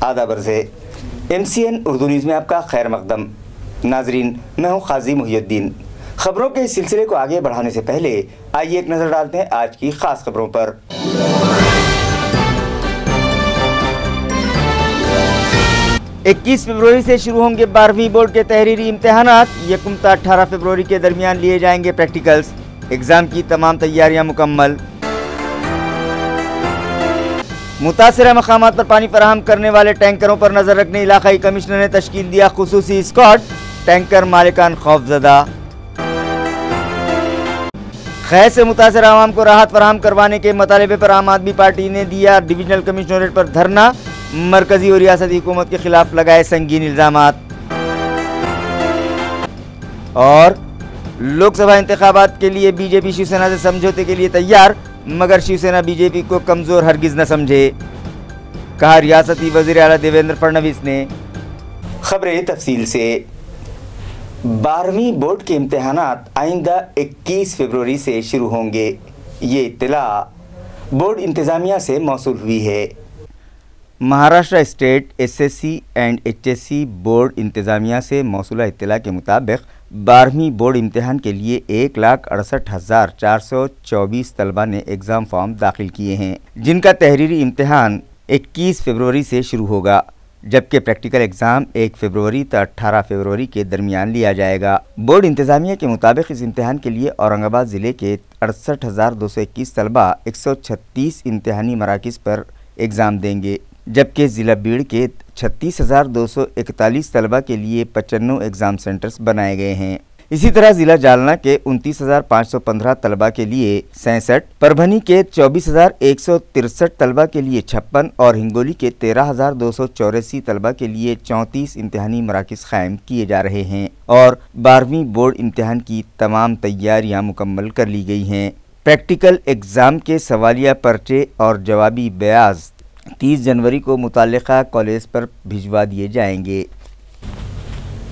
आदाब अर्ज़ है MCN उर्दू न्यूज़ में आपका खैर मकदम। नाजरीन, मैं हूँ काजी मुहियुद्दीन। खबरों के इस सिलसिले को आगे बढ़ाने से पहले आइए एक नज़र डालते हैं आज की खास खबरों पर। 21 फरवरी से शुरू होंगे 12वीं बोर्ड के तहरीरी इम्तहानात। 1 से 18 फरवरी के दरमियान लिए जाएंगे प्रैक्टिकल्स। एग्ज़ाम की तमाम तैयारियां मुकम्मल। मुतासिरा मकामात पर पानी फराहम करने वाले टैंकरों पर नजर रखने इलाकाई कमिश्नर ने तश्कील दिया खुसूसी स्क्वाड। टैंकर मालिकान खौफजदा। खैर से मुतासिरा आवाम को राहत फराहम करवाने के मुतालबे पर आम आदमी पार्टी ने दिया डिविजनल कमिश्नरेट पर धरना। मरकजी और रियासती हुकूमत के खिलाफ लगाए संगीन इल्जामात। और लोकसभा इंतखाबात के लिए बीजेपी शिवसेना से समझौते के लिए तैयार, मगर शिवसेना बीजेपी को कमजोर हरगिज न समझे, कहा रियासती वजीर आला देवेंद्र फडणवीस ने। खबरें तफसील से। 12वीं बोर्ड के इम्तहानात आइंदा 21 फरवरी से शुरू होंगे। ये इत्तला बोर्ड इंतज़ामिया से मौसूल हुई है। Maharashtra state SSC and HSC board इंतज़ामिया से मौसूला इत्तला के मुताबिक 12वीं बोर्ड इम्तहान के लिए 1,68,424 तलबा ने एग्ज़ाम फॉर्म दाखिल किए हैं, जिनका तहरीरी इम्तहान 21 फरवरी से शुरू होगा, जबकि प्रैक्टिकल एग्ज़ाम 1 फरवरी से 18 फरवरी के दरमियान लिया जाएगा। बोर्ड इंतज़ामिया के मुताबिक इस इम्तहान के लिए औरंगाबाद ज़िले के 68,221 तलबा 136 इम्तहानी मराकिज़ पर एग्ज़ाम देंगे, जबकि ज़िला बीड़ के 36,241 तलबा के लिए 95 एग्ज़ाम सेंटर्स बनाए गए हैं। इसी तरह ज़िला जालना के 29,515 तलबा के लिए 67, परभनी के 24,163 तलबा के लिए 56 और हिंगोली के 13,284 तलबा के लिए 34 इम्तहानी मराकिज़ कायम किए जा रहे हैं और 12वीं बोर्ड इम्तहान की तमाम तैयारियां मुकम्मल कर ली गई हैं। प्रैक्टिकल एग्ज़ाम के सवालिया पर्चे और जवाबी बयाज 30 जनवरी को मुताल्लिका कॉलेज पर भिजवा दिए जाएंगे।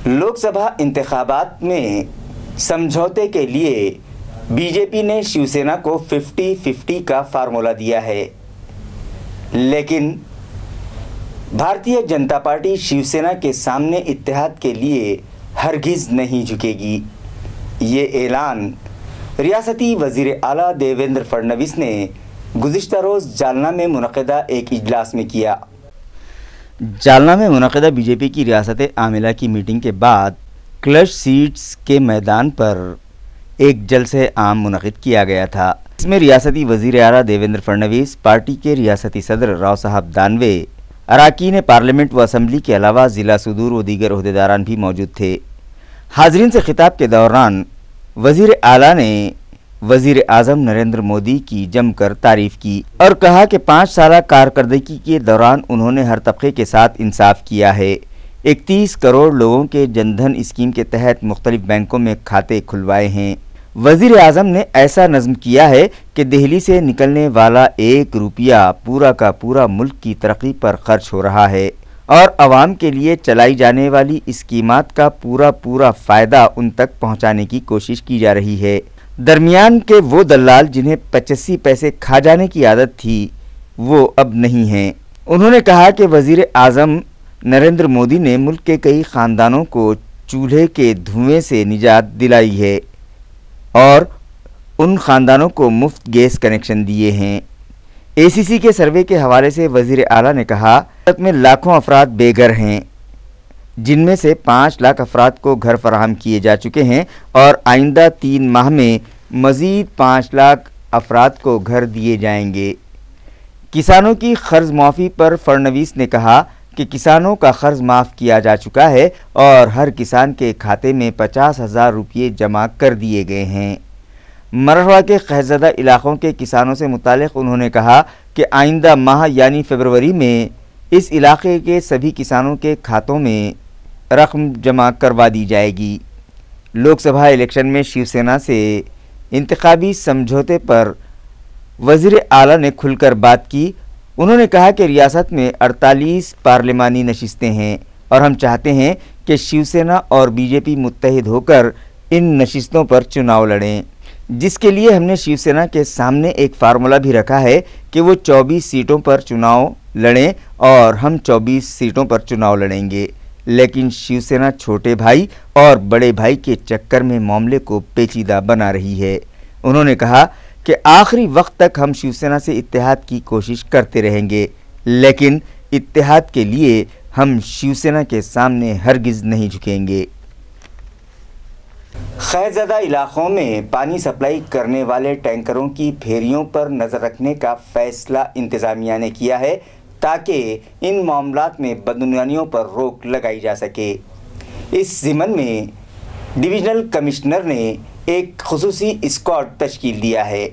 लोकसभा इंतखाबात में समझौते के लिए बीजेपी ने शिवसेना को 50-50 का फार्मूला दिया है, लेकिन भारतीय जनता पार्टी शिवसेना के सामने इत्तेहाद के लिए हरगिज़ नहीं झुकेगी। ये ऐलान रियासती वज़ीर आला देवेंद्र फडणवीस ने गुज़िश्ता रोज़ जालना में मुनक़िदा एक इजलास में किया। जालना में मुनक़िदा बीजेपी की रियासत आमिला की मीटिंग के बाद क्लच सीट्स के मैदान पर एक जलसे आम मुनक़िद किया गया था। इसमें रियासती वज़ीर आला देवेंद्र फडणवीस, पार्टी के रियासती सदर राव साहब दानवे, अरकान पार्लियामेंट व असम्बली के अलावा ज़िला सुदूर व दीगर ओहदेदारान भी मौजूद थे। हाज़रीन से खिताब के दौरान वज़ीर आला ने वज़ीर आज़म नरेंद्र मोदी की जमकर तारीफ़ की और कहा कि 5 साल कारकर्दगी के दौरान उन्होंने हर तबके के साथ इंसाफ किया है। 31 करोड़ लोगों के जनधन स्कीम के तहत मुख्तलिफ बैंकों में खाते खुलवाए हैं। वज़ीर आज़म ने ऐसा नज़्म किया है कि दिल्ली से निकलने वाला 1 रुपया पूरा का पूरा मुल्क की तरक्की पर खर्च हो रहा है और आवाम के लिए चलाई जाने वाली स्कीमात का पूरा फ़ायदा उन तक पहुँचाने की कोशिश की जा रही है। दरमियान के वो दलाल जिन्हें 85 पैसे खा जाने की आदत थी, वो अब नहीं हैं। उन्होंने कहा कि वज़ीर आज़म नरेंद्र मोदी ने मुल्क के कई ख़ानदानों को चूल्हे के धुएं से निजात दिलाई है और उन ख़ानदानों को मुफ्त गैस कनेक्शन दिए हैं। ACC के सर्वे के हवाले से वज़ीर आला ने कहा, भारत में लाखों अफराद बेघर हैं, जिनमें से 5 लाख अफराद को घर फराहम किए जा चुके हैं और आइंदा 3 माह में मज़ीद 5 लाख अफराद को घर दिए जाएंगे। किसानों की कर्ज माफ़ी पर फडणवीस ने कहा कि किसानों का कर्ज माफ़ किया जा चुका है और हर किसान के खाते में 50,000 रुपये जमा कर दिए गए हैं। मरहवा के कहज़दा इलाक़ों के किसानों से मुतालिक उन्होंने कहा कि आइंदा माह यानी फरवरी में इस इलाके के सभी किसानों के खातों में रकम जमा करवा दी जाएगी। लोकसभा इलेक्शन में शिवसेना से इंतखाबी समझौते पर वज़ीर आला ने खुलकर बात की। उन्होंने कहा कि रियासत में 48 पार्लिमानी नशिस्तें हैं और हम चाहते हैं कि शिवसेना और बीजेपी मुत्तहिद होकर इन नशिस्तों पर चुनाव लड़ें। जिस के लिए हमने शिवसेना के सामने एक फार्मूला भी रखा है कि वो 24 सीटों पर चुनाव लड़ें और हम 24 सीटों पर चुनाव लड़ेंगे। लेकिन शिवसेना छोटे भाई और बड़े भाई के चक्कर में मामले को पेचीदा बना रही है। उन्होंने कहा कि आखिरी वक्त तक हम शिवसेना से इत्तेहाद की कोशिश करते रहेंगे, लेकिन इत्तेहाद के लिए हम शिवसेना के सामने हरगिज नहीं झुकेंगे। खैरज़दा इलाकों में पानी सप्लाई करने वाले टैंकरों की फेरियों पर नज़र रखने का फैसला इंतज़ामिया ने किया है ताकि इन मामलात में बदनुमानियों पर रोक लगाई जा सके। इस ज़िम्न में डिविजनल कमिश्नर ने एक खुसूसी स्क्वाड तश्कील दिया है।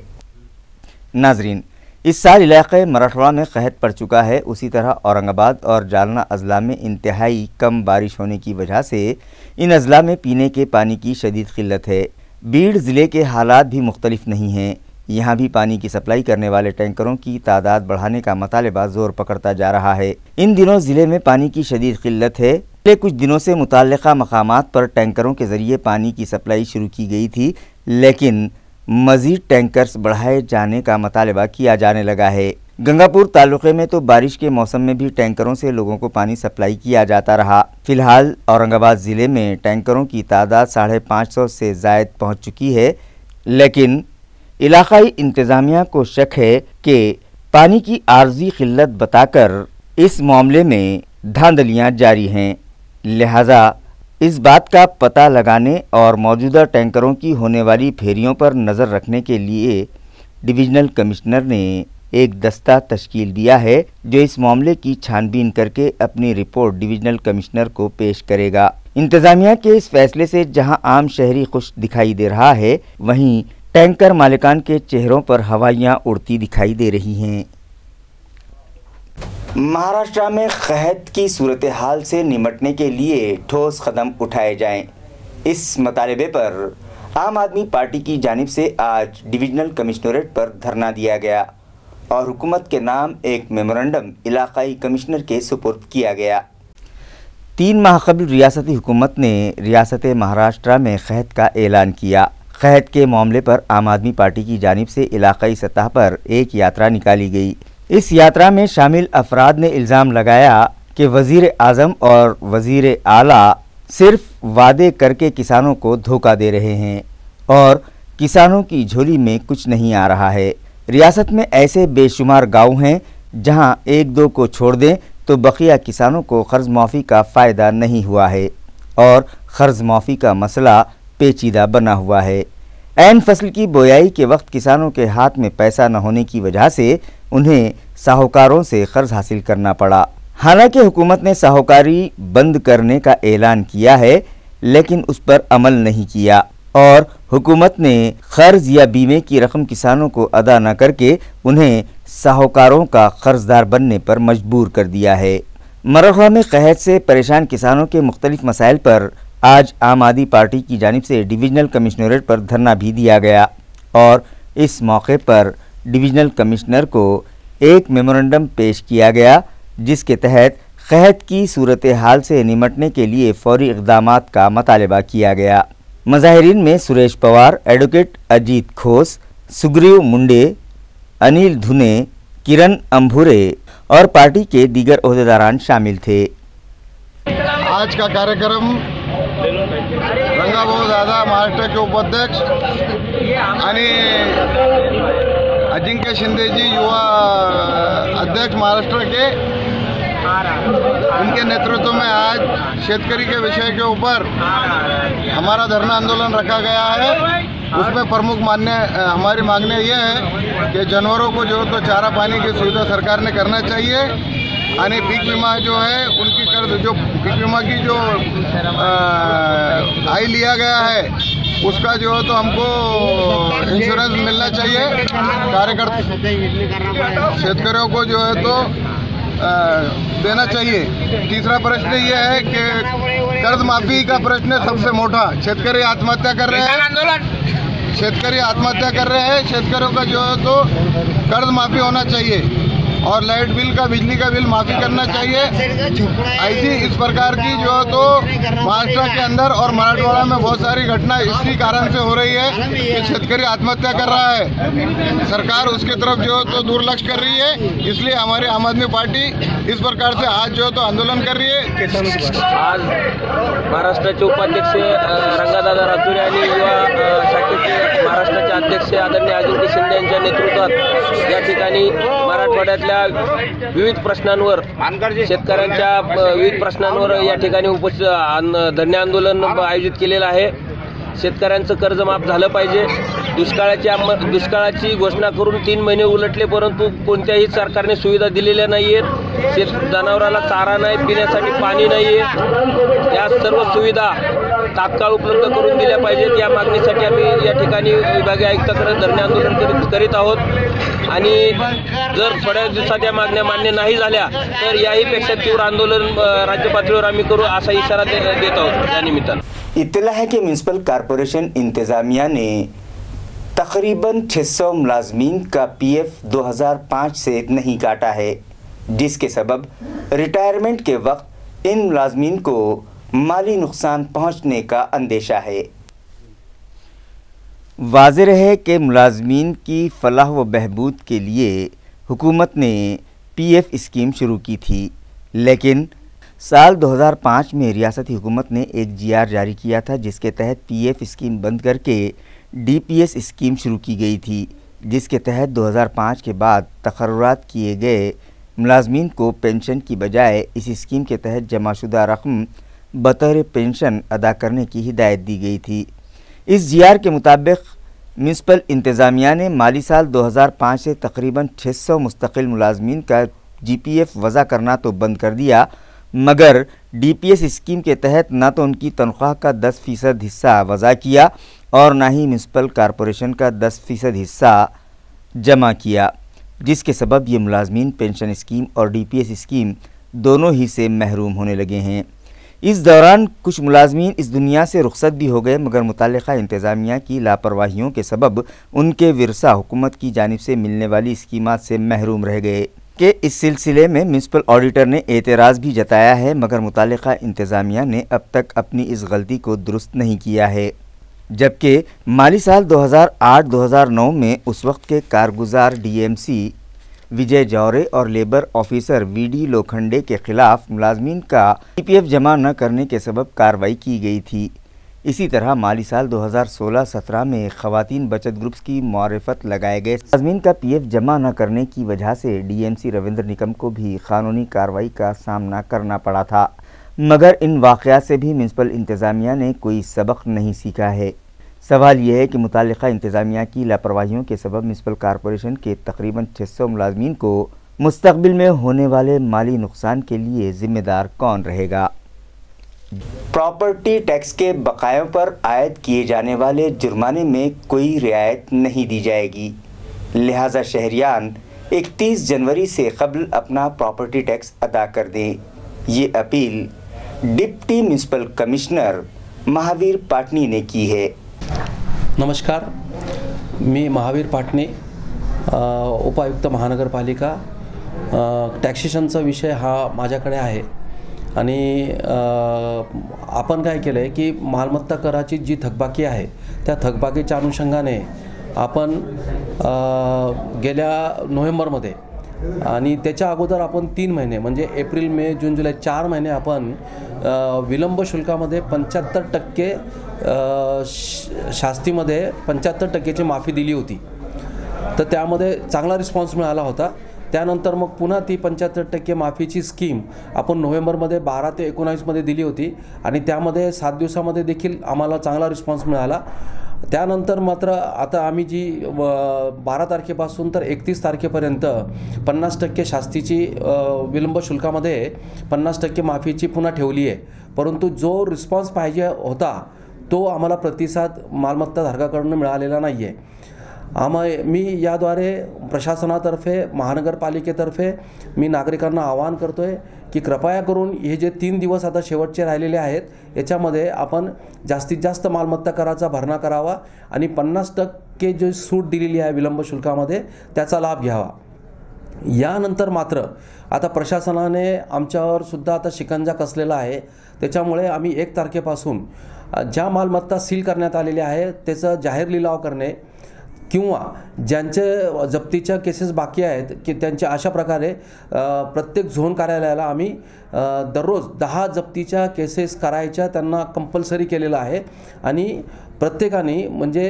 नाजरीन, इस साल इलाक़े मराठवाड़ा में कहत पड़ चुका है। उसी तरह औरंगाबाद और जालना अजला में इंतहाई कम बारिश होने की वजह से इन अजला में पीने के पानी की शदीद किल्लत है। बीड़ ज़िले के हालात भी मुख्तलिफ नहीं हैं। यहाँ भी पानी की सप्लाई करने वाले टैंकरों की तादाद बढ़ाने का मुतालबा ज़ोर पकड़ता जा रहा है। इन दिनों ज़िले में पानी की शदीद किल्लत है। पिछले कुछ दिनों से मुताल्लिक़ा मकामात पर टैंकरों के ज़रिए पानी की सप्लाई शुरू की गई थी, लेकिन मज़ीद टैंकर्स बढ़ाए जाने का मुतालबा किया जाने लगा है। गंगापुर तालुक़े में तो बारिश के मौसम में भी टैंकरों से लोगों को पानी सप्लाई किया जाता रहा। फ़िलहाल औरंगाबाद ज़िले में टैंकरों की तादाद 550 से ज़ायद पहुँच चुकी है, लेकिन इलाक़ाई इंतज़ामिया को शक है कि पानी की आर्ज़ी किल्लत बताकर इस मामले में धांधलियाँ जारी हैं। लिहाजा इस बात का पता लगाने और मौजूदा टैंकरों की होने वाली फेरियों पर नज़र रखने के लिए डिविजनल कमिश्नर ने एक दस्ता तश्कील दिया है, जो इस मामले की छानबीन करके अपनी रिपोर्ट डिविजनल कमिश्नर को पेश करेगा। इंतज़ामिया के इस फैसले से जहां आम शहरी खुश दिखाई दे रहा है, वहीं टैंकर मालिकान के चेहरों पर हवाइयाँ उड़ती दिखाई दे रही हैं। महाराष्ट्र में कहत की सूरत हाल से निमटने के लिए ठोस कदम उठाए जाएं। इस मुतालबे पर आम आदमी पार्टी की जानिब से आज डिविजनल कमिश्नरेट पर धरना दिया गया और हुकूमत के नाम एक मेमोरेंडम इलाकाई कमिश्नर के सुपुर्द किया गया। 3 माह कबल रियासती हुकूमत ने रियासत महाराष्ट्र में कहत का ऐलान किया। कहत के मामले पर आम आदमी पार्टी की जानिब से इलाकाई सतह पर एक यात्रा निकाली गई। इस यात्रा में शामिल अफराद ने इल्ज़ाम लगाया कि वज़ीर आज़म और वज़ीर आला सिर्फ वादे करके किसानों को धोखा दे रहे हैं और किसानों की झोली में कुछ नहीं आ रहा है। रियासत में ऐसे बेशुमार गांव हैं जहां 1-2 को छोड़ दें तो बकिया किसानों को कर्ज माफ़ी का फ़ायदा नहीं हुआ है और कर्ज माफ़ी का मसला पेचीदा बना हुआ है। ऐन फसल की बोयाई के वक्त किसानों के हाथ में पैसा न होने की वजह से उन्हें साहूकारों से कर्ज हासिल करना पड़ा। हालांकि हुकूमत ने साहूकारी बंद करने का ऐलान किया है, लेकिन उस पर अमल नहीं किया और हुकूमत ने कर्ज या बीमे की रकम किसानों को अदा न करके उन्हें साहूकारों का कर्जदार बनने पर मजबूर कर दिया है। मराठवाड़ा में कहत से परेशान किसानों के मुख्तलिफ मसाइल पर आज आम आदमी पार्टी की जानिब से डिविजनल कमिश्नरेट पर धरना भी दिया गया और इस मौके पर डिविजनल कमिश्नर को एक मेमोरेंडम पेश किया गया, जिसके तहत कहत की सूरत हाल से निमटने के लिए फौरी इक़दामात का मुतालबा किया गया। मज़ाहिरीन में सुरेश पवार, एडवोकेट अजीत खोस, सुग्रीव मुंडे, अनिल धुने, किरण अंभुरे और पार्टी के दीगर ओहदेदारान शामिल थे। आज का कार्यक्रम रंगाभाऊ दादा महाराष्ट्र के उपाध्यक्ष आणि अजिंक्य शिंदे जी युवा अध्यक्ष महाराष्ट्र के, उनके नेतृत्व में आज शेतकरी के विषय के ऊपर हमारा धरना आंदोलन रखा गया है। उसमें प्रमुख हमारी मांगने ये है कि जानवरों को जो तो चारा पानी की सुविधा सरकार ने करना चाहिए आणि पीक विमा जो है उनकी कर्ज जो पीक विमा की जो आय लिया गया है उसका जो है तो हमको इंश्योरेंस मिलना चाहिए। कार्यकर्ता शेतकरियों को जो है तो देना चाहिए। तीसरा प्रश्न ये है कि कर्ज माफी का प्रश्न सबसे मोटा। शेतकरी आत्महत्या कर रहे हैं, शेतकरियों का जो है तो कर्ज माफी होना चाहिए। और लाइट बिल का, बिजली का बिल माफ़ी करना चाहिए। ऐसी इस प्रकार की जो तो महाराष्ट्र के अंदर और मराठवाड़ा में बहुत सारी घटना इसी कारण से हो रही है कि शेतकरी आत्महत्या कर रहा है, सरकार उसकी तरफ जो तो दुर्लक्ष्य कर रही है। इसलिए हमारी आम आदमी पार्टी इस प्रकार से आज जो तो आंदोलन कर रही है। आज महाराष्ट्राचे उपाध्यक्ष रंगादादा रातुरे आणि युवा शाखेचे महाराष्ट्राचे अध्यक्ष आदरणीय अजिंक्य शिंदे यांच्या नेतृत्वात या ठिकाणी मराठवाड्यातल्या विविध प्रश्नांवर, शेतकऱ्यांच्या विविध प्रश्नांवर या ठिकाणी धरणे आंदोलन आयोजित केलेलं आहे। शेतकऱ्यांचं कर्ज माफ झालं पाहिजे। दुष्काळाची घोषणा करून 3 महिने उलटले, परंतु कोणत्याही सरकारने सुविधा दिलेल्या नाही आहेत। जनावराला चारा नाही, पिण्यासाठी पाणी नाही आहे। या सर्व सुविधा तात्काळ उपलब्ध करून दिल्या पाहिजेत। या मागणीसाठी आम्ही या ठिकाणी विभागीय आयुक्तांकडे धरणे आंदोलन करीत आहोत आणि जर थोड्या दिवसात या मागण्या मान्य नाही झाल्या तर याहीपेक्षा तीव्र आंदोलन राज्य पातळीवर आम्ही करू असा इशारा देत आहोत। या निमित्तानं इत्तला है कि म्यूनसिपल कॉरपोरेशन इंतज़ामिया ने तकरीबन 600 मुलाजमीन का पीएफ 2005 से नहीं काटा है, जिसके सबब रिटायरमेंट के वक्त इन मुलाजमीन को माली नुकसान पहुंचने का अंदेशा है। वाज़ेह है कि मुलाजमीन की फलाह व बहबूद के लिए हुकूमत ने पीएफ स्कीम शुरू की थी, लेकिन साल 2005 में रियासती हुकूमत ने एक जीआर जारी किया था जिसके तहत पीएफ स्कीम बंद करके डीपीएस स्कीम शुरू की गई थी, जिसके तहत 2005 के बाद तकर्रुरात किए गए मुलाजमीन को पेंशन की बजाय इस स्कीम के तहत जमाशुदा रकम बतौर पेंशन अदा करने की हिदायत दी गई थी। इस जीआर के मुताबिक म्यूनसिपल इंतज़ामिया ने माली साल 2005 से तकरीबन 600 मुस्तकिल मुलाजमीन का जीपीएफ वज़ा करना तो बंद कर दिया, मगर डीपीएस स्कीम के तहत ना तो उनकी तनख्वाह का 10% हिस्सा वज़ा किया और ना ही म्यूनसिपल कॉरपोरेशन का 10% हिस्सा जमा किया, जिसके सबब ये मुलाजमीन पेंशन स्कीम और डीपीएस स्कीम दोनों ही से महरूम होने लगे हैं। इस दौरान कुछ मुलाजमीन इस दुनिया से रुखसत भी हो गए, मगर मुतालिका इंतज़ामिया की लापरवाहियों के सबब उनके विरसा हुकूमत की जानिब से मिलने वाली स्कीमात से महरूम रह गए। कि इस सिलसिले में म्यूनसिपल ऑडिटर ने एतराज़ भी जताया है, मगर मुतालिका इंतज़ामिया ने अब तक अपनी इस गलती को दुरुस्त नहीं किया है। जबकि माली साल 2008-2009 में उस वक्त के कारगुजार डीएमसी विजय जौरे और लेबर ऑफिसर वीडी लोखंडे के ख़िलाफ़ मुलाजमीन का पीपीएफ जमा न करने के सबब कार्रवाई की गई थी। इसी तरह माली साल 2016-17 में ख़वातीन बचत ग्रुप्स की मारिफत लगाए गए मुलाजमीन का पीएफ जमा न करने की वजह से डीएमसी रविंद्र निकम को भी क़ानूनी कार्रवाई का सामना करना पड़ा था, मगर इन वाक़यात से भी म्यूनसिपल इंतज़ामिया ने कोई सबक नहीं सीखा है। सवाल यह है कि मुतालिका इंतज़ामिया की लापरवाहियों के सबब म्यूनसिपल कॉरपोरेशन के तकरीबन 600 मुलाजमीन को मुस्तक़बिल में होने वाले माली नुकसान के लिए ज़िम्मेदार कौन रहेगा। प्रॉपर्टी टैक्स के बकायों पर आयद किए जाने वाले जुर्माने में कोई रियायत नहीं दी जाएगी, लिहाजा शहरियान 31 जनवरी से कबल अपना प्रॉपर्टी टैक्स अदा कर दें। ये appeal deputy municipal commissioner Mahavir Patni ने की है। नमस्कार, मी महावीर पाटणे, उपायुक्त महानगरपालिका। टॅक्सेशनचा विषय हा माझ्याकडे आहे आणि आपण काय केलं आहे की मालमत्ता कराची जी थकबाकी आहे त्या थकबाकीच्या अनुषंगाने आपण गेल्या नोव्हेंबरमध्ये आणि त्याच्या अगोदर आपण 3 महिने म्हणजे एप्रिल मे जून जुलै 4 महिने आपण विलंब शुल्कामध्ये 75% शास्तीमध्ये 75%ची माफी दिली होती। तर त्यामध्ये चांगला रिस्पॉन्स मिळाला होता। त्यानंतर मग पुन्हा ती 75% माफीची स्कीम आपण नोव्हेंबरमध्ये 12 ते 19 मध्ये दिली होती आणि त्यामध्ये 7 दिवसामध्ये देखील आम्हाला चांगला रिस्पॉन्स मिळाला। त्यानंतर मात्र आता आम्ही जी 12 तारखेपासून तर 31 तारखेपर्यंत 50% शास्तीची विलंब शुल्कामध्ये 50% माफीची पुन्हा ठेवली आहे, परंतु जो रिस्पॉन्स पाहिजे होता तो आम्हाला प्रतिसाद मालमत्ता धारकाकडून मिळालेला नाही आहे। मी याद्वारे प्रशासनातर्फे महानगरपालिकेतर्फे मी नागरिकांना आवाहन करतोय की कृपया करून हे जे 3 दिवस आता शेवटचे राहिलेले आहेत याच्यामध्ये आपण जास्तीत जास्त मालमत्ता कराचा भरणा करावा आणि 50% जो सूट दिलेली आहे विलंब शुल्कामध्ये त्याचा लाभ घ्यावा। यानंतर मात्र आता प्रशासनाने आमच्यावर सुद्धा आता शिकंजा कसलेला आहे. त्याच्यामुळे आम्ही 1 तारखेपासून ज्या मालमत्ता सील करण्यात आलेल्या आहे त्याचा जाहीर लिलाव करणे किंवा ज्यांचे जप्तीच्या केसेस बाकी आहेत की त्यांच्या अशा प्रकारे प्रत्येक झोन कार्यालयाला आम्ही दररोज 10 जप्तीच्या केसेस करायच्या त्यांना कंपल्सरी केलेलं आहे. आणि प्रत्येकाने म्हणजे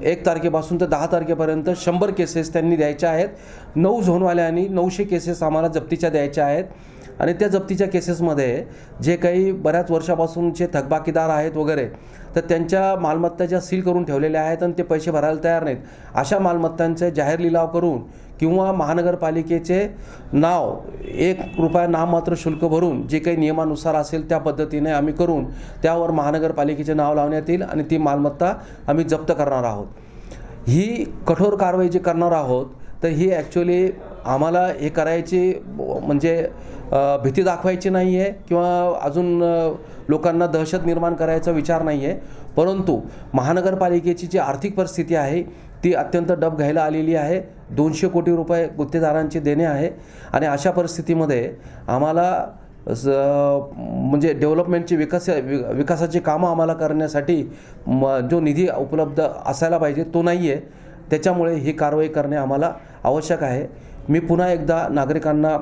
1 तारखेपासून तर 10 तारखेपर्यंत 100 केसेस त्यांनी द्यायच्या आहेत. 9 झोनवाल्यांनी 900 केसेस आम्हाला जप्तीच्या द्यायच्या आहेत. आणि त्या जप्तीच्या केसेसमध्ये जे काही बऱ्याच वर्षापासूनचे थकबाकीदार आहेत वगैरे तर त्यांच्या मालमत्ता ज्या सील करून ठेवलेल्या आहेत आणि ते पैसे भरायला तयार नाहीत अशा मालमत्तांचे जाहीर लिलाव करून किंवा महानगरपालिकेचे नाव 1 रुपया नाममात्र शुल्क भरून जे काही नियमानुसार असेल त्या पद्धतीने आम्ही करून त्यावर महानगरपालिकेचे नाव लावण्यात येईल आणि ती मालमत्ता आम्ही जप्त करणार आहोत. ही कठोर कारवाई जी करणार आहोत तर ही ॲक्च्युली आम्हाला हे करायची म्हणजे भीती दाखवायची नाही आहे किंवा अजून लोकांना दहशत निर्माण करायचा विचार नाही आहे. परंतु महानगरपालिकेची जी आर्थिक परिस्थिती आहे ती अत्यंत डब घ्यायला आलेली आहे. 200 कोटी रुपये गुत्तेदारांचे देणे आहे आणि अशा परिस्थितीमध्ये आम्हाला म्हणजे डेव्हलपमेंटची विकासाची कामं आम्हाला करण्यासाठी जो निधी उपलब्ध असायला पाहिजे तो नाही आहे. त्याच्यामुळे ही कारवाई करणे आम्हाला आवश्यक आहे. मी पुन्हा एकदा नागरिकांना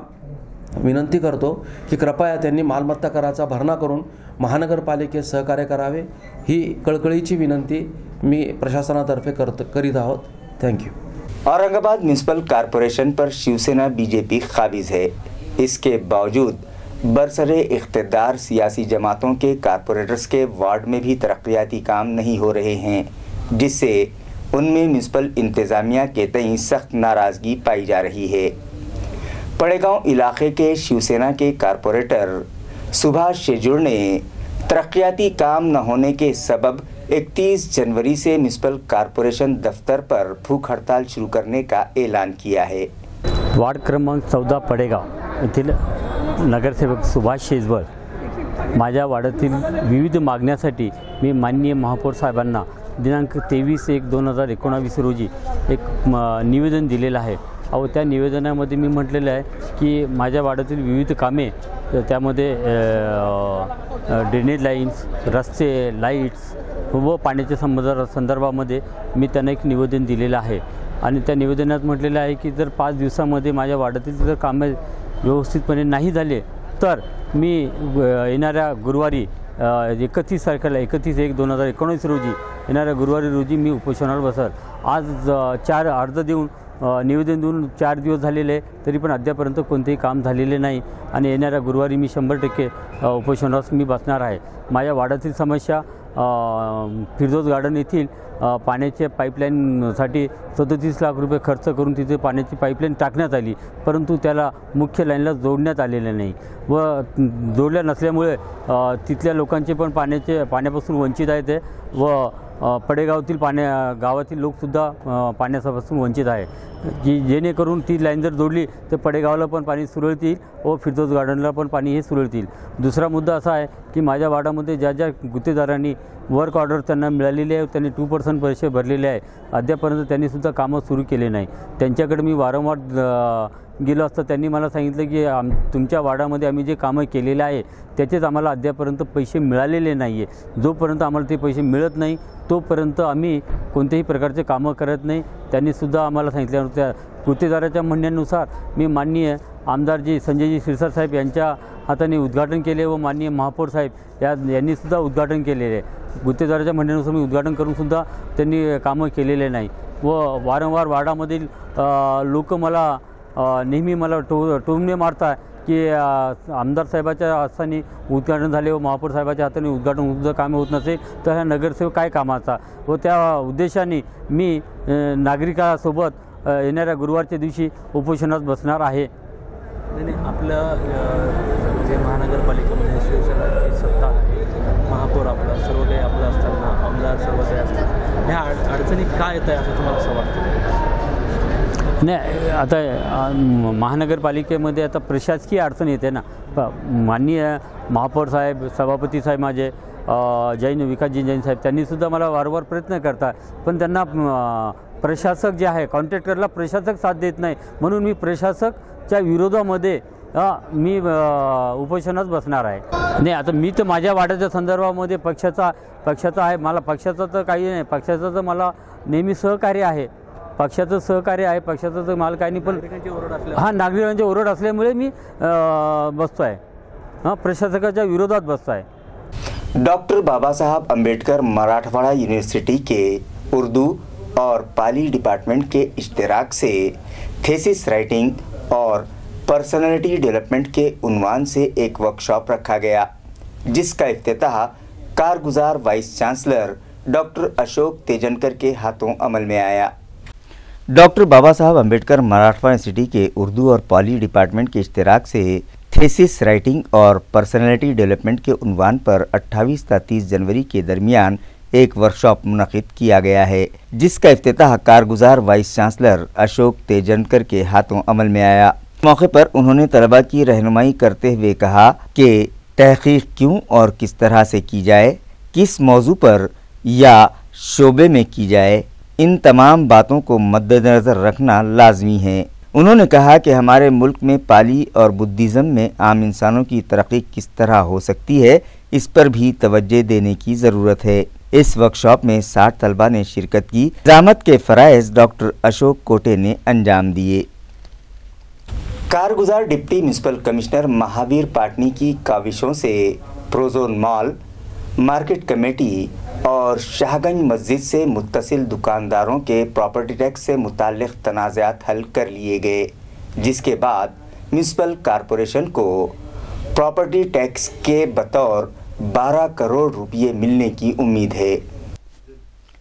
विनंती करतो की कृपया त्यांनी मालमत्ता कराचा भरणा करून महानगरपालिकेत सहकार्य करावे. ही कळकळीची विनंती मी प्रशासनातर्फे करीत आहोत. Thank you. Aurangabad municipal corporation पर शिवसेना बीजेपी काबिज है. इसके बावजूद बरसरे इख्तिदार सियासी जमातों के कॉरपोरेटर्स के वार्ड में भी तरक्याती काम नहीं हो रहे हैं, जिससे उनमें म्यूनिसिपल इंतज़ामिया के तई सख्त नाराज़गी पाई जा रही है. पड़ेगांव इलाके के शिवसेना के कॉरपोरेटर सुभाष शेजूर ने तरक्याती काम न होने के सबब 31 जनवरी से म्यूनिसिपल कॉरपोरेशन दफ्तर पर भूख हड़ताल शुरू करने का ऐलान किया है. वार्ड क्रमांक 14 पडेगाव येथील नगरसेवक सुभाष शेजवर माझ्या वार्डातील विविध मागण्यासाठी मी माननीय महापौर साहेबांना दिनांक 23/1/2019 रोजी एक निवेदन दिलेलं आहे. अहो त्या निवेदनामध्ये मी म्हटलेलं आहे की माझ्या वार्डातील विविध कामे त्यामध्ये ड्रेनेज लाईन्स, रस्ते, लाईट्स व पाण्याच्या संदर्भामध्ये मी त्यांना एक निवेदन दिलेलं आहे. आणि त्या निवेदनात म्हटलेलं आहे की जर 5 दिवसामध्ये माझ्या वार्डातील जर कामे व्यवस्थितपणे नाही झाले तर मी येणाऱ्या गुरुवारी 31 तारखेला 31/1/2019 रोजी येणाऱ्या गुरुवारी रोजी मी उपोषणावर बसेल. आज 4 अर्ज देऊन निवेदन देऊन 4 दिवस झालेले आहे तरी पण अद्यापर्यंत कोणतेही काम झालेले नाही आणि येणाऱ्या गुरुवारी मी 100% उपोषणावर मी बसणार आहे. माझ्या वार्डातील समस्या फिरदौस गार्डन येथील पाण्याच्या पाईपलाईनसाठी 37 लाख रुपये खर्च करून तिथे पाण्याची पाईपलाईन टाकण्यात आली, परंतु त्याला मुख्य लाईनला जोडण्यात आलेलं नाही व जोडल्या नसल्यामुळे तिथल्या लोकांचे पण पाण्यापासून वंचित आहेत व पडेगावातील गावातील लोकसुद्धा पाण्यापासून वंचित आहे. जेणेकरून ती लाईन जर जोडली तर पडेगावला पण पाणी सुरळीत येईल व फिरदौस गार्डनला पण पाणी हे सुरळीत येईल. दुसरा मुद्दा असा आहे की माझ्या वार्डामध्ये ज्या गुत्तेदारांनी वर्क ऑर्डर त्यांना मिळालेली आहे त्यांनी 2% पैसे भरलेले आहे, अद्यापर्यंत त्यांनीसुद्धा कामं सुरू केले नाही. त्यांच्याकडे मी वारंवार गेलो असता त्यांनी मला सांगितलं की तुमच्या वार्डामध्ये आम्ही जे कामं केलेले आहे त्याचेच आम्हाला अद्यापर्यंत पैसे मिळालेले नाही आहे. जोपर्यंत आम्हाला ते पैसे मिळत नाही तोपर्यंत आम्ही कोणत्याही प्रकारचे कामं करत नाही. त्यांनीसुद्धा आम्हाला सांगितलं. त्या गुत्तेदाराच्या म्हणण्यानुसार मी माननीय आमदारजी संजयजी शिरसाट साहेब यांच्या हाताने उद्घाटन केले व माननीय महापौर साहेब यांनीसुद्धा उद्घाटन केलेले आहे. गुत्तेदाराच्या म्हणण्यानुसार मी उद्घाटन करूनसुद्धा त्यांनी कामं केलेले नाही व वारंवार वार्डामधील लोक मला नेहमी मला टोमणे मारतात की आमदार साहेबाच्या हाताने उद्घाटन झाले व महापौर साहेबाच्या हाताने उद्घाटनसुद्धा कामे होत नसेल तर हा नगरसेवक काय कामाचा. व त्या उद्देशाने मी नागरिकांसोबत येणाऱ्या गुरुवारच्या दिवशी उपोषणात बसणार आहे. आपलं जे महानगरपालिकेमध्ये शिवसेनेची सत्ता आहे, महापौर आपलं सर्व काही आपलं असताना आमदार सर्व काही असतात, ह्या अडचणी काय येत आहे असं तुम्हाला असं वाटतं? नाही, आता महानगरपालिकेमध्ये आता प्रशासकीय अडचण येते ना. माननीय महापौर साहेब, सभापती साहेब माझे जैन विकासजी जैन साहेब त्यांनीसुद्धा मला वारंवार प्रयत्न करतात, पण त्यांना प्रशासक जे आहे कॉन्ट्रॅक्टरला प्रशासक साथ देत नाही, म्हणून मी प्रशासकच्या विरोधामध्ये मी उपोषणात बसणार आहे. नाही, आता मी तर माझ्या वाड्याच्या संदर्भामध्ये पक्षाचा आहे, मला पक्षाचं तर काही नाही, पक्षाचं तर मला नेहमी सहकार्य आहे, पक्षाचं सहकार्य आहे, पक्षाचं तर मला काही नाही, पण नागरिकांचे ओरड असल्यामुळे मी बसतो आहे, प्रशासकाच्या विरोधात बसतो आहे. डॉक्टर बाबा साहब अम्बेडकर मराठवाड़ा यूनिवर्सिटी के उर्दू और पाली डिपार्टमेंट के इश्तिराक से थीसिस राइटिंग और पर्सनालिटी डेवलपमेंट के उन्वान से एक वर्कशॉप रखा गया, जिसका इफ्तिताह कारगुजार vice chancellor doctor Ashok Tejankar के हाथों अमल में आया. डॉक्टर बाबा साहब अम्बेडकर मराठवाड़ा यूनिवर्सिटी के उर्दू और पाली डिपार्टमेंट के इश्तिराक से थीसिस राइटिंग और पर्सनालिटी डेवलपमेंट के उन्वान पर 28 से 30 जनवरी के दरमियान एक वर्कशॉप मुनक़िद किया गया है, जिसका इफ्तिताह कारगुजार वाइस चांसलर अशोक तेजनकर के हाथों अमल में आया. मौके पर उन्होंने तलबा की रहनुमाई करते हुए कहा कि तहक़ीक़ क्यों और किस तरह से की जाए, किस मौजू पर या शोबे में की जाए, इन तमाम बातों को मद्देनज़र रखना लाजमी है. उन्होंने कहा कि हमारे मुल्क में पाली और बुद्धिज़्म में आम इंसानों की तरक्की किस तरह हो सकती है, इस पर भी तवज्जो देने की ज़रूरत है. इस वर्कशॉप में 60 तलबा ने शिरकत की. ज़ामत के फ़राइज़ डॉक्टर अशोक कोटे ने अंजाम दिए. कारगुजार deputy municipal commissioner Mahavir Patni की काविशों से प्रोजोन मॉल, मार्केट कमेटी और शाहगंज मस्जिद से मुत्तसिल दुकानदारों के प्रॉपर्टी टैक्स से मुताल्लिक़ तनाज़ात हल कर लिए गए, जिसके बाद म्यूनसिपल कॉरपोरेशन को प्रॉपर्टी टैक्स के बतौर 12 करोड़ रुपये मिलने की उम्मीद है.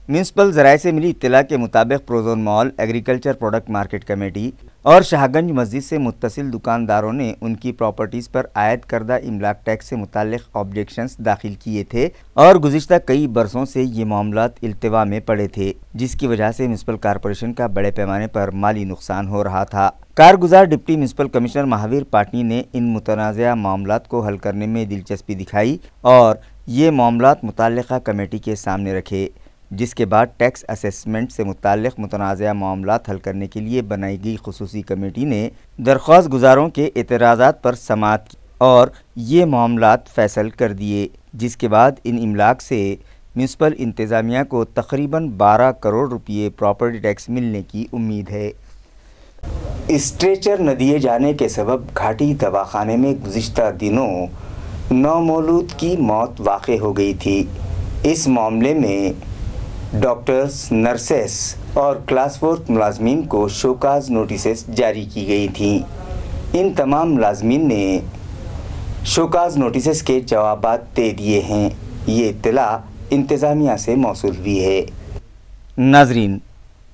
म्यूनसिपल ज़राए से मिली इत्तला के मुताबिक Prozone mall, agriculture product market committee और शाहगंज मस्जिद से मुत्तसिल दुकानदारों ने उनकी प्रॉपर्टीज़ पर आयद करदा इमलाक टैक्स से मुताल्लिक़ ऑब्जेक्शंस दाखिल किए थे और गुज़िश्ता कई बरसों से ये मामलात इल्तिवा में पड़े थे, जिसकी वजह से म्यूनसिपल कॉरपोरेशन का बड़े पैमाने पर माली नुकसान हो रहा था. कारगुजार deputy municipal commissioner Mahavir Patni ने इन मुतनाज़ा मामलात को हल करने में दिलचस्पी दिखाई और ये मामलात मुताल्लिक़ा कमेटी के सामने रखे, जिसके बाद टैक्स असेसमेंट से मुताल्लिक़ मुतनाज़ा मामलात हल करने के लिए बनाई गई खुसूसी कमेटी ने दरख्वास्त गुजारों के एतराज़ात पर समाअत की और ये मामलात फ़ैसल कर दिए, जिसके बाद इन इमलाक से म्यूनसिपल इंतज़ामिया को तकरीबन 12 करोड़ रुपये प्रॉपर्टी टैक्स मिलने की उम्मीद है. स्ट्रेचर न दिए जाने के सबब घाटी दवाखाने में गुज़िश्ता दिनों 9 मौलूद की मौत वाक़ हो गई थी. इस मामले में डॉक्टर्स, नर्सेस और क्लास 4 मुलाजमीन को शोकाज नोटिसेस जारी की गई थी. इन तमाम मुलाजमीन ने शोकाज नोटिसेस के जवाबात दे दिए हैं. ये इत्तला इंतज़ामिया से मौसूल हुई है. नाजरीन,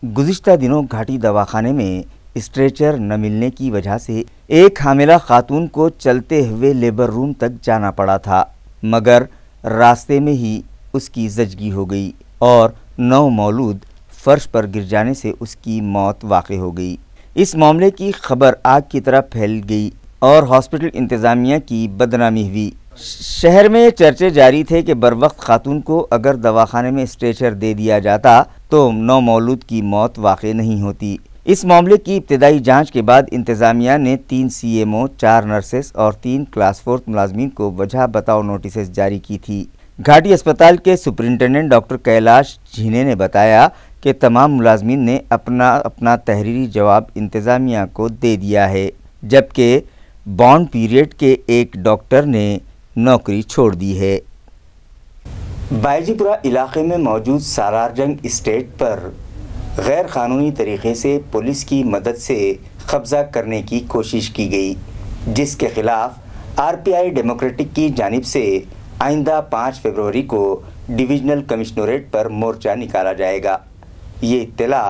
गुज़िश्ता दिनों घाटी दवाखाने में स्ट्रेचर न मिलने की वजह से एक हामिला खातून को चलते हुए लेबर रूम तक जाना पड़ा था, मगर रास्ते में ही उसकी ज़चगी हो गई और 9 मौलूद फर्श पर गिर जाने से उसकी मौत वाक़ हो गई. इस मामले की खबर आग की तरह फैल गई और हॉस्पिटल इंतज़ामिया की बदनामी हुई. शहर में चर्चे जारी थे कि बरवक्त खातून को अगर दवाखाने में स्ट्रेचर दे दिया जाता तो 9 मौलूद की मौत वाक़ नहीं होती. इस मामले की इब्तदाई जांच के बाद इंतज़ामिया ने 3 CMO, 4 नर्सेस और 3 क्लास 4 मुलाजमीन को वजह बताओ नोटिस जारी की थी. घाटी अस्पताल के सुपरिंटेंडेंट डॉक्टर कैलाश झीने ने बताया कि तमाम मुलाजमीन ने अपना अपना तहरीरी जवाब इंतज़ामिया को दे दिया है, जबकि बॉन्ड पीरियड के एक डॉक्टर ने नौकरी छोड़ दी है. बायजीपुरा इलाके में मौजूद सालारजंग इस्टेट पर गैर कानूनी तरीक़े से पुलिस की मदद से कब्ज़ा करने की कोशिश की गई, जिसके खिलाफ RPI डेमोक्रेटिक की जानिब से आइंदा 5 फरवरी को डिविजनल कमिश्नरेट पर मोर्चा निकाला जाएगा. ये इत्तला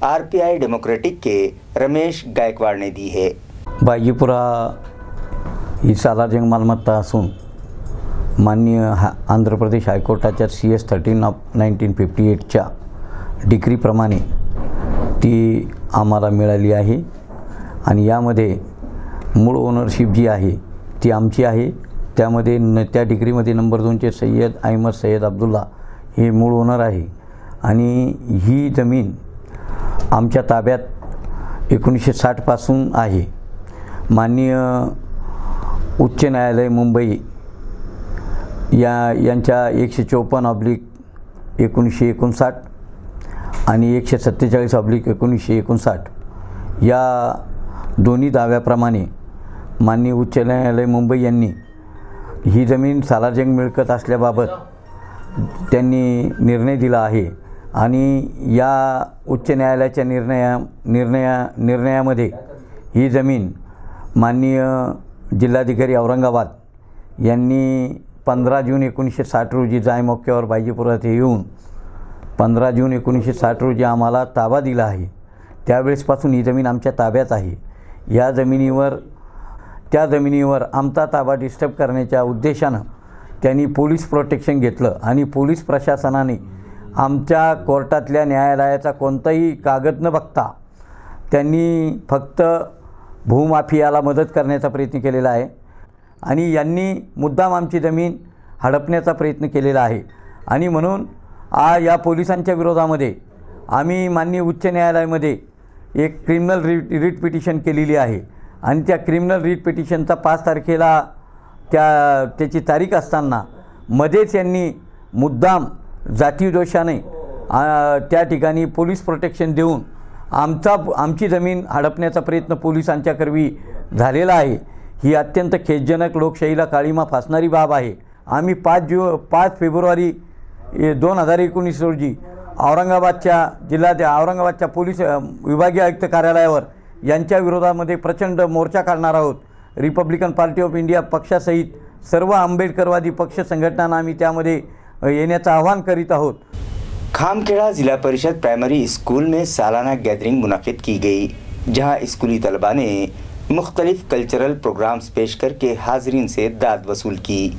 RPI डेमोक्रेटिक के रमेश गायकवाड़ ने दी है. बायजीपुरा ही सालारजंग मालमत्ता असून माननीय आंध्र प्रदेश हायकोर्टाच्या CS 13 ऑफ 1958च्या डिक्रीप्रमाणे ती आम्हाला मिळाली आहे आणि यामध्ये मूळ ओनरशिप जी आहे ती आमची आहे त्यामध्ये त्या डिग्रीमध्ये नंबर 2चे सय्यद अहमद सय्यद अब्दुल्ला हे मूळ ओनर आहे आणि ही जमीन आमच्या ताब्यात 1960 पासून आहे. माननीय उच्च न्यायालय मुंबई यांच्या 154/1959 आणि 147/1959 या दोन्ही दाव्याप्रमाणे माननीय उच्च न्यायालय मुंबई यांनी ही जमीन सार्वजनिक मिळकत असल्याबाबत त्यांनी निर्णय दिला आहे आणि या उच्च न्यायालयाच्या निर्णयामध्ये ही जमीन माननीय जिल्हाधिकारी औरंगाबाद यांनी 15 जून 1960 रोजी जायमोक्यावर बायजीपुरात येऊन 15 जून 1960 रोजी आम्हाला ताबा दिला आहे. त्यावेळेसपासून ही जमीन आमच्या ताब्यात आहे. त्या जमिनीवर आमचा ताबा डिस्टर्ब करण्याच्या उद्देशानं त्यांनी पोलीस प्रोटेक्शन घेतलं आणि पोलीस प्रशासनाने आमच्या कोर्टातल्या न्यायालयाचा कोणताही कागद न बघता त्यांनी फक्त भूमाफियाला मदत करण्याचा प्रयत्न केलेला आहे आणि यांनी मुद्दाम आमची जमीन हडपण्याचा प्रयत्न केलेला आहे. आणि म्हणून या पोलिसांच्या विरोधामध्ये आम्ही माननीय उच्च न्यायालयामध्ये एक क्रिमिनल रिट पिटिशन केलेली आहे आणि त्या क्रिमिनल रिट पिटिशनचा 5 तारखेला त्याची तारीख असताना मध्येच यांनी मुद्दाम जातीय दोषाने त्या ठिकाणी पोलीस प्रोटेक्शन देऊन आमची जमीन हडपण्याचा प्रयत्न पोलिसांच्याकरवी झालेला आहे. ही अत्यंत खेदजनक, लोकशाहीला काळीमा फासणारी बाब आहे. आम्ही 5 फेब्रुवारी 2019 रोजी औरंगाबादच्या पोलीस विभागीय आयुक्त कार्यालयावर यांच्या विरोधामध्ये प्रचंड मोर्चा काढणार आहोत. रिपब्लिकन पार्टी ऑफ इंडिया पक्षासहित सर्व आंबेडकरवादी पक्ष संघटनांना आम्ही त्यामध्ये येण्याचं आह्वान करीत आहोत. खामखेड़ा ज़िला परिषद प्राइमरी स्कूल में सालाना गैदरिंग मुनाकिद की गई, जहां स्कूली तलबा ने मुख्तलिफ कल्चरल प्रोग्राम्स पेश करके हाजरीन से दाद वसूल की.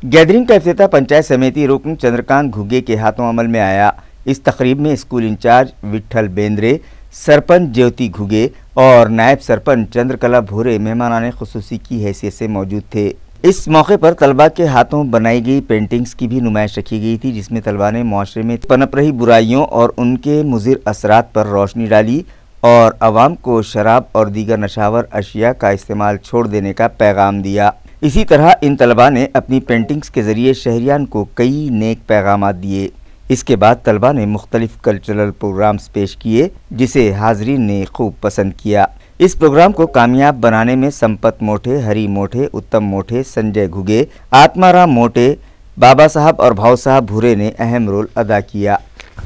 गैदरिंग का इफ्तिताह पंचायत समिति रुकन चंद्रकांत घुगे के हाथों अमल में आया. इस तकरीब में स्कूल इंचार्ज विट्ठल बेंद्रे, सरपंच ज्योति घुगे और नायब सरपंच चंद्रकला भूरे मेहमानाने खुसूसी की हैसियत से मौजूद थे. इस मौके पर तलबा के हाथों बनाई गई पेंटिंग्स की भी नुमाइश रखी गई थी, जिसमें तलबा ने माशरे में पनप रही बुराइयों और उनके मुज़िर असरात पर रोशनी डाली और आवाम को शराब और दीगर नशावर अशिया का इस्तेमाल छोड़ देने का पैगाम दिया. इसी तरह इन तलबा ने अपनी पेंटिंग्स के ज़रिए शहरियान को कई नेक पैगामात दिए. इसके बाद तलबा ने मुख्तलिफ कल्चरल प्रोग्राम्स पेश किए, जिसे हाजरीन ने खूब पसंद किया. इस प्रोग्राम को कामयाब बनाने में संपत मोटे, हरी मोटे, उत्तम मोटे, संजय घुगे, आत्माराम मोटे, बाबा साहब और भाव साहब भूरे ने अहम रोल अदा किया.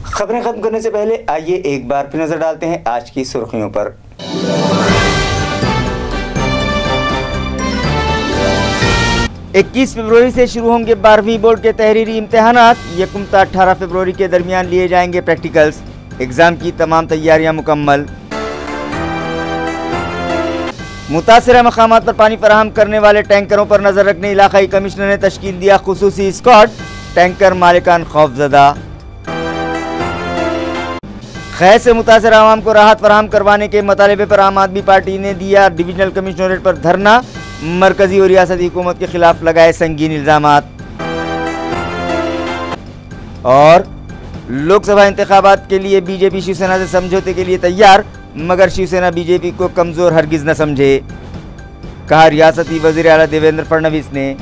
खबरें खत्म करने से पहले आइए एक बार फिर नजर डालते हैं आज की सुर्खियों पर. 21 फरवरी से शुरू होंगे 12वीं बोर्ड के तहरीरी इम्तिहानात. यकम से 18 फरवरी के दरमियान लिए जाएंगे प्रैक्टिकल्स. एग्ज़ाम की तमाम तैयारियां मुकम्मल. मुतासिरा मकामात पर पानी फराहम करने वाले टैंकरों पर नजर रखने इलाकाई कमिश्नर ने तश्कील दिया खुसूसी स्क्वाड. टैंकर मालिकान खौफजदा. खैर से मुतासिर आवाम को राहत फराहम करवाने के मतालबे पर आम आदमी पार्टी ने दिया डिवीजनल कमिश्नरेट पर धरना. मरकजी और रियासती हुकूमत के खिलाफ लगाए संगीन इल्जामात. और लोकसभा इंतखाबात के लिए बीजेपी शिवसेना से समझौते के लिए तैयार, मगर शिवसेना बीजेपी को कमज़ोर हरगिज़ न समझे, कहा रियासती वज़ीर आला देवेंद्र फडणवीस ने.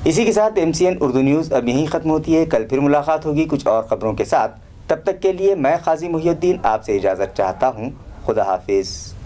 इसी के साथ MCN उर्दू न्यूज़ अब यहीं ख़त्म होती है. कल फिर मुलाकात होगी कुछ और ख़बरों के साथ. तब तक के लिए मैं काजी मुहिउद्दीन आपसे इजाज़त चाहता हूँ. खुदा हाफिज़.